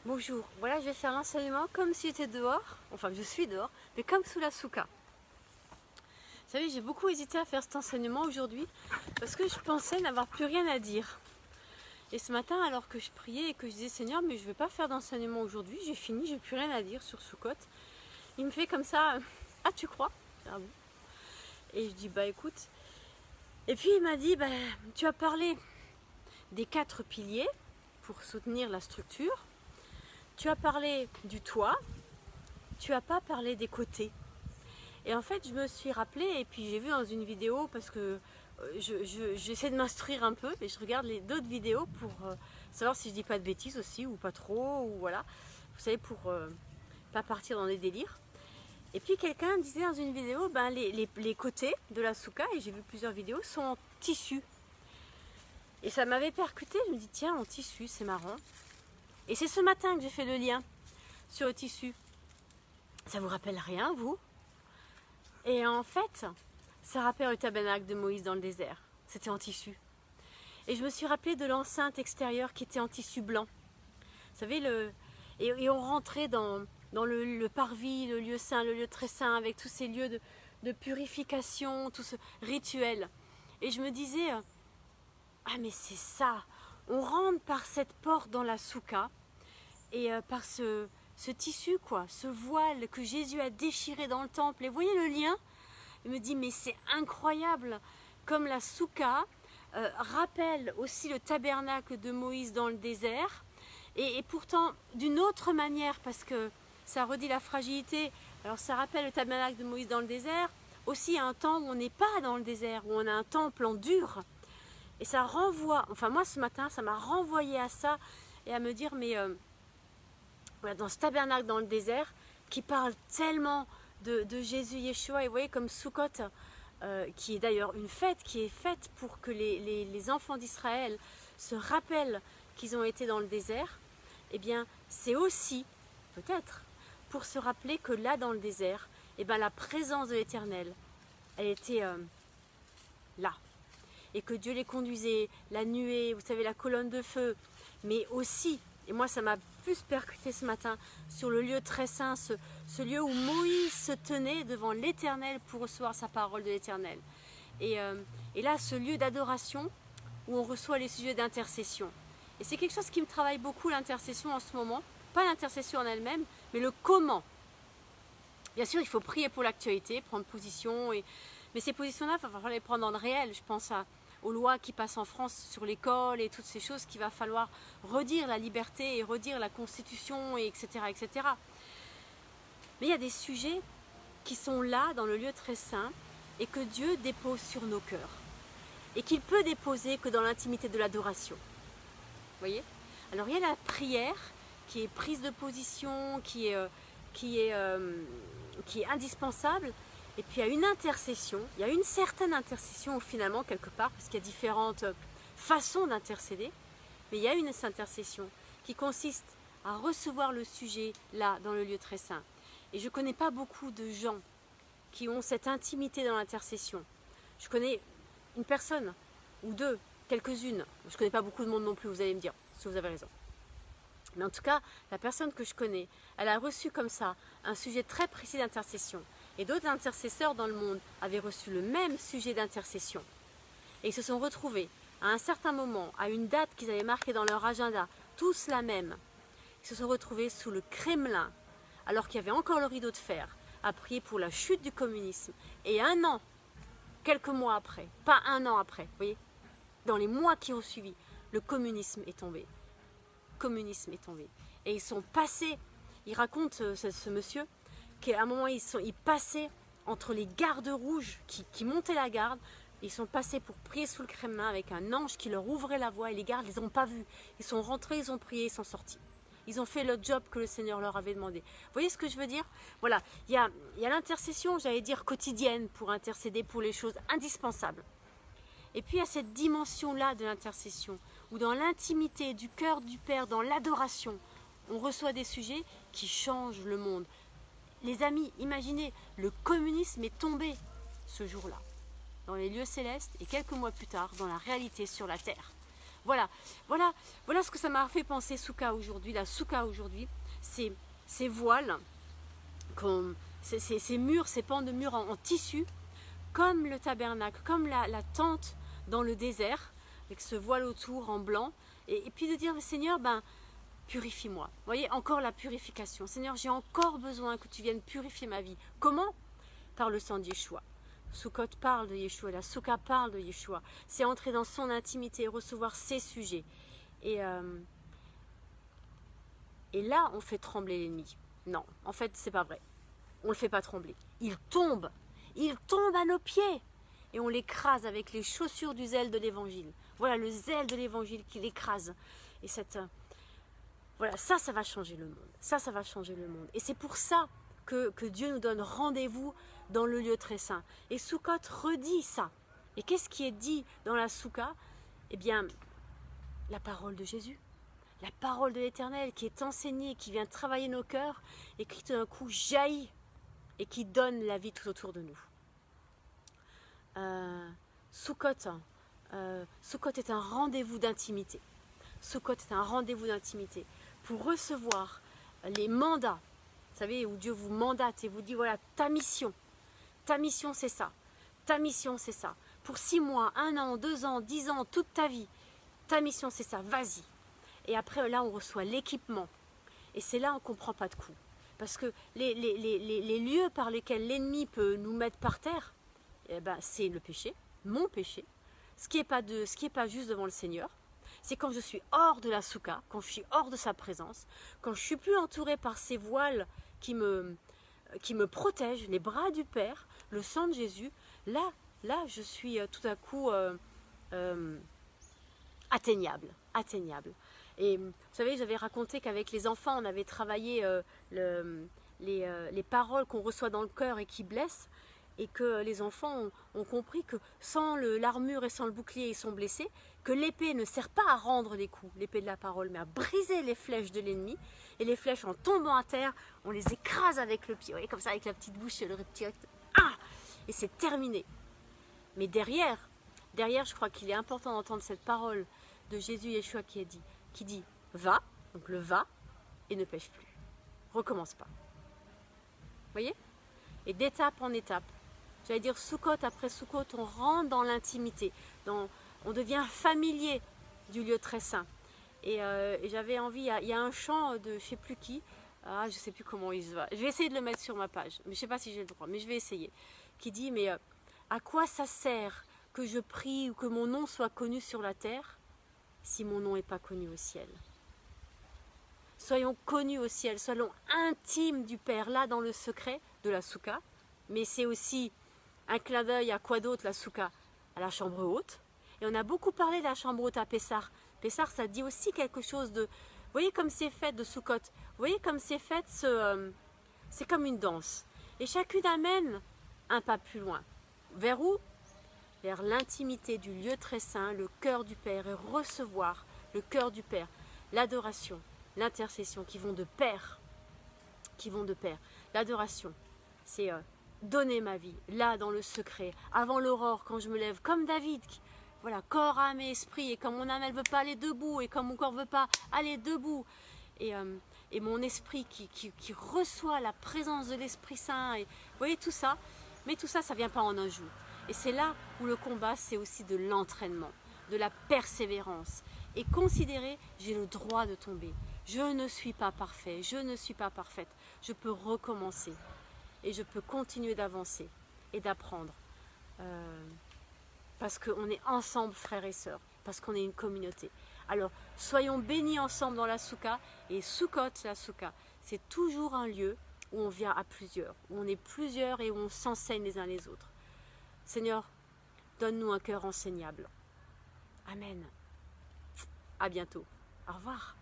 Bonjour, voilà je vais faire l'enseignement comme si j'étais dehors, enfin je suis dehors, mais comme sous la souka. Vous savez, j'ai beaucoup hésité à faire cet enseignement aujourd'hui parce que je pensais n'avoir plus rien à dire. Et ce matin, alors que je priais et que je disais Seigneur, mais je ne vais pas faire d'enseignement aujourd'hui, j'ai fini, j'ai plus rien à dire sur Soukot. Il me fait comme ça, ah tu crois? Ah bon. Et je dis bah écoute. Et puis il m'a dit, bah, tu as parlé des 4 piliers pour soutenir la structure. Tu as parlé du toit, tu n'as pas parlé des côtés. Et en fait, je me suis rappelé, et puis j'ai vu dans une vidéo, parce que j'essaie de m'instruire un peu, et je regarde d'autres vidéos pour savoir si je dis pas de bêtises aussi, ou pas trop, ou voilà. Vous savez, pour pas partir dans des délires. Et puis quelqu'un disait dans une vidéo, ben, les côtés de la souka, et j'ai vu plusieurs vidéos, sont en tissu. Et ça m'avait percuté, je me dis tiens, en tissu, c'est marrant. Et c'est ce matin que j'ai fait le lien sur le tissu. Ça vous rappelle rien, vous? Et en fait, ça rappelle le tabernacle de Moïse dans le désert. C'était en tissu. Et je me suis rappelé de l'enceinte extérieure qui était en tissu blanc. Vous savez, et on rentrait dans le parvis, le lieu saint, le lieu très saint, avec tous ces lieux de purification, tout ce rituel. Et je me disais, ah mais c'est ça. On rentre par cette porte dans la souka et par ce tissu, quoi, ce voile que Jésus a déchiré dans le temple. Et vous voyez le lien? Il me dit, mais c'est incroyable, comme la souka rappelle aussi le tabernacle de Moïse dans le désert, et pourtant d'une autre manière, parce que ça redit la fragilité. Alors ça rappelle le tabernacle de Moïse dans le désert, aussi à un temps où on n'est pas dans le désert, où on a un temple en dur. Et ça renvoie, enfin moi ce matin, ça m'a renvoyé à ça, et à me dire, mais voilà, dans ce tabernacle dans le désert, qui parle tellement de Jésus Yeshua, et vous voyez comme Soukot, qui est d'ailleurs une fête, qui est faite pour que les enfants d'Israël se rappellent qu'ils ont été dans le désert, eh bien c'est aussi, peut-être, pour se rappeler que là dans le désert, eh bien, la présence de l'Éternel, elle était là. Et que Dieu les conduisait, la nuée, vous savez, la colonne de feu, mais aussi, et moi ça m'a plus percuté ce matin, sur le lieu très saint, ce lieu où Moïse se tenait devant l'Éternel pour recevoir sa parole de l'Éternel. Et là, ce lieu d'adoration où on reçoit les sujets d'intercession. Et c'est quelque chose qui me travaille beaucoup, l'intercession en ce moment. Pas l'intercession en elle-même, mais le comment. Bien sûr, il faut prier pour l'actualité, prendre position, mais ces positions-là, il va falloir les prendre dans le réel. Je pense aux lois qui passent en France sur l'école et toutes ces choses qu'il va falloir redire la liberté et redire la constitution, et etc., etc. Mais il y a des sujets qui sont là dans le lieu très saint et que Dieu dépose sur nos cœurs et qu'il peut déposer que dans l'intimité de l'adoration. Vous voyez? Alors il y a la prière qui est prise de position, qui est indispensable. Et puis il y a une intercession, il y a une certaine intercession finalement quelque part, parce qu'il y a différentes façons d'intercéder, mais il y a une intercession qui consiste à recevoir le sujet là, dans le lieu très saint. Et je ne connais pas beaucoup de gens qui ont cette intimité dans l'intercession. Je connais une personne, ou deux, quelques-unes. Je ne connais pas beaucoup de monde non plus, vous allez me dire, si vous avez raison. Mais en tout cas, la personne que je connais, elle a reçu comme ça un sujet très précis d'intercession. Et d'autres intercesseurs dans le monde avaient reçu le même sujet d'intercession. Et ils se sont retrouvés à un certain moment, à une date qu'ils avaient marquée dans leur agenda, tous la même. Ils se sont retrouvés sous le Kremlin, alors qu'il y avait encore le rideau de fer, à prier pour la chute du communisme. Et un an, quelques mois après, pas un an après, vous voyez, dans les mois qui ont suivi, le communisme est tombé. Le communisme est tombé. Et ils sont passés, il raconte ce monsieur, qu'à un moment ils passaient entre les gardes rouges qui montaient la garde, ils sont passés pour prier sous le Kremlin avec un ange qui leur ouvrait la voie et les gardes ne les ont pas vus. Ils sont rentrés, ils ont prié, ils sont sortis. Ils ont fait le job que le Seigneur leur avait demandé. Vous voyez ce que je veux dire? Voilà, il y a l'intercession, j'allais dire quotidienne, pour intercéder pour les choses indispensables. Et puis il y a cette dimension-là de l'intercession, où dans l'intimité du cœur du Père, dans l'adoration, on reçoit des sujets qui changent le monde. Les amis, imaginez, le communisme est tombé ce jour-là, dans les lieux célestes, et quelques mois plus tard, dans la réalité sur la terre. Voilà ce que ça m'a fait penser Souka aujourd'hui. La Souka aujourd'hui, ces voiles, ces murs, ces pans de murs en tissu, comme le tabernacle, comme la tente dans le désert, avec ce voile autour en blanc, et puis de dire, Seigneur, purifie-moi. Vous voyez, encore la purification. Seigneur, j'ai encore besoin que tu viennes purifier ma vie. Comment? Par le sang de Yeshua. Sukkot parle de Yeshua, la Souka parle de Yeshua. C'est entrer dans son intimité et recevoir ses sujets. Et là, on fait trembler l'ennemi. Non, en fait, c'est pas vrai. On ne le fait pas trembler. Il tombe à nos pieds. Et on l'écrase avec les chaussures du zèle de l'évangile. Voilà, le zèle de l'évangile qui l'écrase. Et voilà, ça va changer le monde. Ça va changer le monde. Et c'est pour ça que Dieu nous donne rendez-vous dans le lieu très saint. Et Sukkot redit ça. Et qu'est-ce qui est dit dans la Souka? Eh bien, la parole de Jésus. La parole de l'Éternel qui est enseignée, qui vient travailler nos cœurs et qui tout d'un coup jaillit et qui donne la vie tout autour de nous. Sukkot est un rendez-vous d'intimité. Sukkot est un rendez-vous d'intimité pour recevoir les mandats. Vous savez, où Dieu vous mandate et vous dit, voilà, ta mission c'est ça. Ta mission c'est ça. Pour 6 mois, 1 an, 2 ans, 10 ans, toute ta vie, ta mission c'est ça, vas-y. Et après, là, on reçoit l'équipement. Et c'est là qu'on ne prend pas de coups. Parce que les lieux par lesquels l'ennemi peut nous mettre par terre, eh ben, c'est le péché, mon péché. Ce qui n'est pas juste devant le Seigneur. C'est quand je suis hors de la Souka, quand je suis hors de sa présence, quand je ne suis plus entourée par ces voiles qui me protègent, les bras du Père, le sang de Jésus. Là, je suis tout à coup atteignable. Et vous savez, j'avais raconté qu'avec les enfants, on avait travaillé les paroles qu'on reçoit dans le cœur et qui blessent, et que les enfants ont compris que sans l'armure et sans le bouclier, ils sont blessés, que l'épée ne sert pas à rendre les coups, l'épée de la parole, mais à briser les flèches de l'ennemi, et les flèches, en tombant à terre, on les écrase avec le pied, vous voyez, comme ça, avec la petite bouche, le petit recte, et c'est terminé. Mais derrière, je crois qu'il est important d'entendre cette parole de Jésus Yeshua qui dit va, donc le va, et ne pêche plus. Recommence pas. Vous voyez? Et d'étape en étape, j'allais dire Sukkot après Sukkot, on rentre dans l'intimité, on devient familier du lieu très saint. Et j'avais envie, il y a un chant de je ne sais plus qui, je ne sais plus comment il se va. Je vais essayer de le mettre sur ma page, mais je ne sais pas si j'ai le droit, mais je vais essayer. Qui dit, mais à quoi ça sert que je prie ou que mon nom soit connu sur la terre si mon nom n'est pas connu au ciel? Soyons connus au ciel, soyons intimes du Père, là dans le secret de la Souka, mais c'est aussi un clin d'œil à quoi d'autre la Souka? À la chambre haute. Et on a beaucoup parlé de la chambre haute à Pessar. Pessar, ça dit aussi quelque chose de... Vous voyez comme c'est fait de Sukkot, vous voyez comme c'est fait, c'est comme une danse. Et chacune amène un pas plus loin. Vers où? Vers l'intimité du lieu très saint, le cœur du Père, et recevoir le cœur du Père, l'adoration, l'intercession qui vont de pair. L'adoration, c'est donner ma vie, là dans le secret, avant l'aurore, quand je me lève, comme David, voilà, corps, âme et esprit, et quand mon âme elle veut pas aller debout, et quand mon corps veut pas aller debout, et mon esprit qui reçoit la présence de l'Esprit Saint, et vous voyez tout ça, mais tout ça, ça vient pas en un jour. Et c'est là où le combat, c'est aussi de l'entraînement, de la persévérance, et considérer, j'ai le droit de tomber. Je ne suis pas parfait, je ne suis pas parfaite. Je peux recommencer et je peux continuer d'avancer et d'apprendre. Parce qu'on est ensemble, frères et sœurs, parce qu'on est une communauté. Alors, soyons bénis ensemble dans la Souka. Et Sukkot, la Souka, c'est toujours un lieu où on vient à plusieurs, où on est plusieurs et où on s'enseigne les uns les autres. Seigneur, donne-nous un cœur enseignable. Amen. À bientôt. Au revoir.